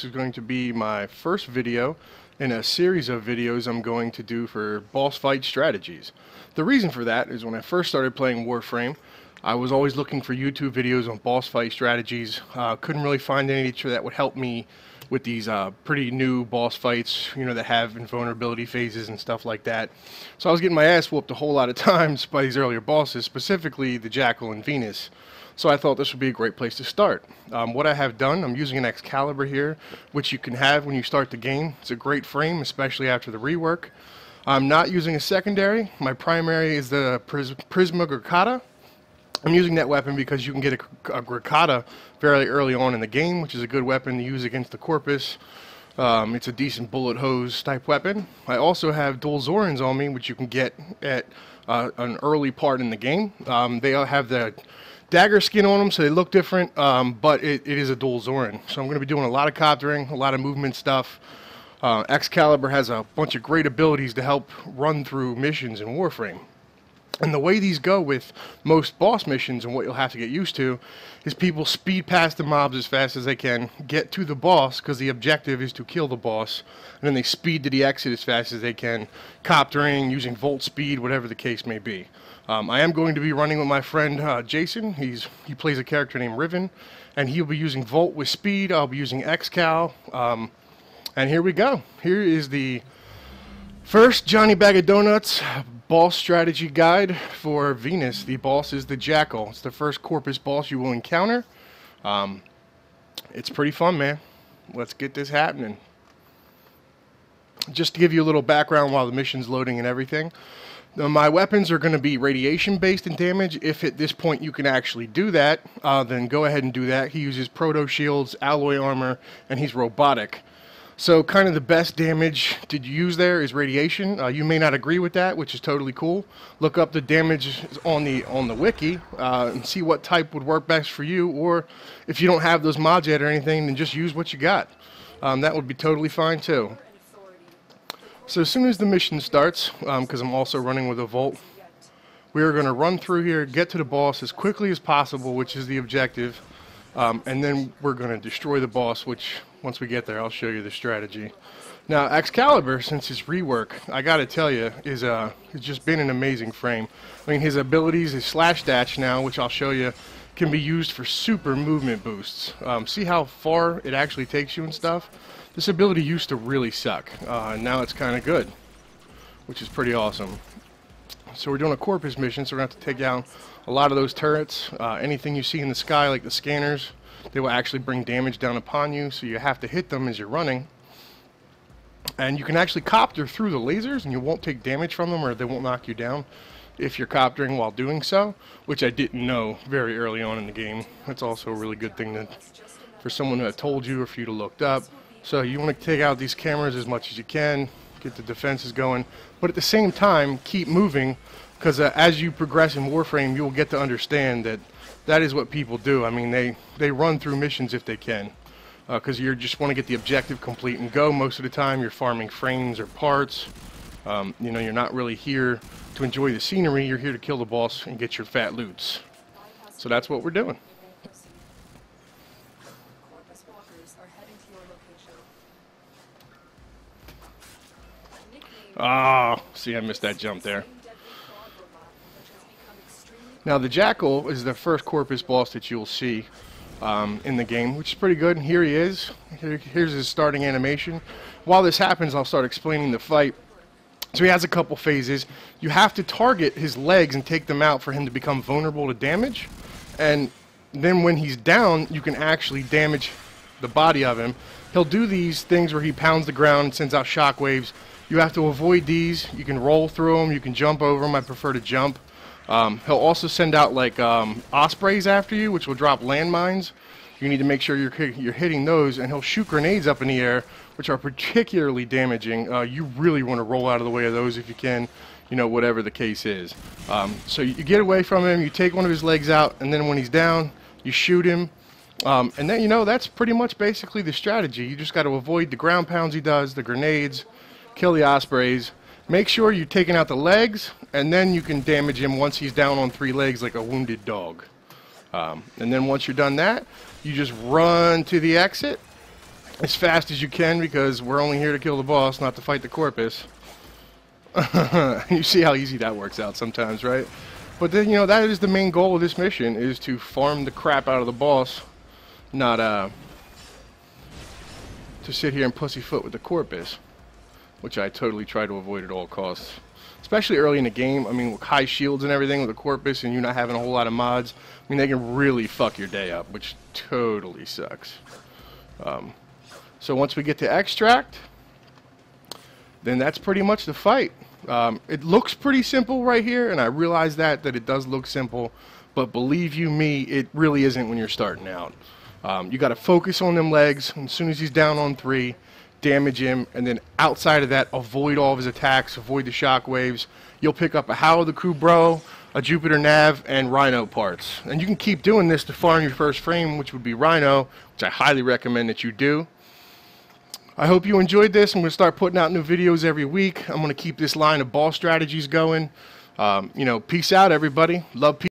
This is going to be my first video in a series of videos I'm going to do for boss fight strategies. The reason for that is when I first started playing Warframe, I was always looking for YouTube videos on boss fight strategies. Couldn't really find any that would help me with these pretty new boss fights, you know, that have invulnerability phases and stuff like that. So I was getting my ass whooped a whole lot of times by these earlier bosses, specifically the Jackal and Venus. So I thought this would be a great place to start. What I have done, I'm using an Excalibur here, which you can have when you start the game. It's a great frame, especially after the rework. I'm not using a secondary. My primary is the Prisma Gricata. I'm using that weapon because you can get a Gricata fairly early on in the game, which is a good weapon to use against the Corpus. It's a decent bullet hose type weapon. I also have dual Zorans on me, which you can get at an early part in the game. They all have the dagger skin on them, so they look different, but it is a dual Zoran. So I'm going to be doing a lot of coptering, a lot of movement stuff. Excalibur has a bunch of great abilities to help run through missions in Warframe. And the way these go with most boss missions, and what you'll have to get used to, is people speed past the mobs as fast as they can, get to the boss, because the objective is to kill the boss, and then they speed to the exit as fast as they can, coptering, using volt speed, whatever the case may be. I am going to be running with my friend Jason. He plays a character named Riven, and he'll be using volt with speed. I'll be using Excal, and here we go. Here is the first Johnny Bag of Donuts boss strategy guide for Venus. The boss is the Jackal. It's the first Corpus boss you will encounter. It's pretty fun, man. Let's get this happening. Just to give you a little background while the mission's loading and everything. My weapons are going to be radiation based in damage. If at this point you can actually do that, then go ahead and do that. He uses proto shields, alloy armor, and he's robotic. So kind of the best damage to use there is radiation. You may not agree with that, which is totally cool. Look up the damage on the wiki and see what type would work best for you. Or if you don't have those mods yet or anything, then just use what you got. That would be totally fine too. So as soon as the mission starts, because I'm also running with a Volt, we are going to run through here, get to the boss as quickly as possible, which is the objective, and then we're going to destroy the boss, which once we get there I'll show you the strategy. Now Excalibur, since his rework, I gotta tell you, is it's just been an amazing frame. I mean, his abilities, his slash dash now, which I'll show you, can be used for super movement boosts. See how far it actually takes you and stuff? This ability used to really suck, and now it's kind of good, which is pretty awesome. So we're doing a Corpus mission, so we're going to have to take down a lot of those turrets. Anything you see in the sky, like the scanners, they will actually bring damage down upon you, so you have to hit them as you're running. And you can actually copter through the lasers, and you won't take damage from them, or they won't knock you down if you're coptering while doing so, which I didn't know very early on in the game. That's also a really good thing for someone who had told you or for you to look up. So you want to take out these cameras as much as you can, get the defenses going, but at the same time keep moving, because as you progress in Warframe, you'll get to understand that that is what people do. I mean, they run through missions if they can, because you just want to get the objective complete and go. Most of the time you're farming frames or parts. You know, you're not really here to enjoy the scenery, you're here to kill the boss and get your fat loots. So that's what we're doing. Ah, see, I missed that jump there. Now the Jackal is the first Corpus boss that you'll see in the game, which is pretty good. And here he is. Here's his starting animation. While this happens, I'll start explaining the fight. So he has a couple phases. You have to target his legs and take them out for him to become vulnerable to damage. And then when he's down, you can actually damage the body of him. He'll do these things where he pounds the ground and sends out shockwaves. You have to avoid these. You can roll through them. You can jump over them. I prefer to jump. He'll also send out like ospreys after you, which will drop landmines. You need to make sure you're hitting those, and he'll shoot grenades up in the air, which are particularly damaging. You really want to roll out of the way of those if you can, you know, whatever the case is. So you get away from him, you take one of his legs out, and then when he's down, you shoot him. And then, you know, that's pretty much basically the strategy. You just got to avoid the ground pounds he does, the grenades, kill the ospreys. Make sure you're taking out the legs, and then you can damage him once he's down on 3 legs like a wounded dog. And then once you're done that, you just run to the exit, as fast as you can, because we're only here to kill the boss, not to fight the corpus. You see how easy that works out sometimes, right? But then, you know, that is the main goal of this mission, is to farm the crap out of the boss, not to sit here and pussyfoot with the corpus, which I totally try to avoid at all costs. Especially early in the game. I mean, with high shields and everything with the corpus and you not having a whole lot of mods, I mean, they can really fuck your day up, which totally sucks. So once we get to extract, then that's pretty much the fight. It looks pretty simple right here, and I realize that it does look simple, but believe you me, it really isn't when you're starting out. You got to focus on them legs, and as soon as he's down on 3, damage him, and then outside of that, avoid all of his attacks, avoid the shockwaves. You'll pick up a How of the Crew Bro, a Jupiter Nav, and Rhino parts. And you can keep doing this to farm your first frame, which would be Rhino, which I highly recommend that you do. I hope you enjoyed this. I'm going to start putting out new videos every week. I'm going to keep this line of boss strategies going. You know, peace out, everybody. Love, peace.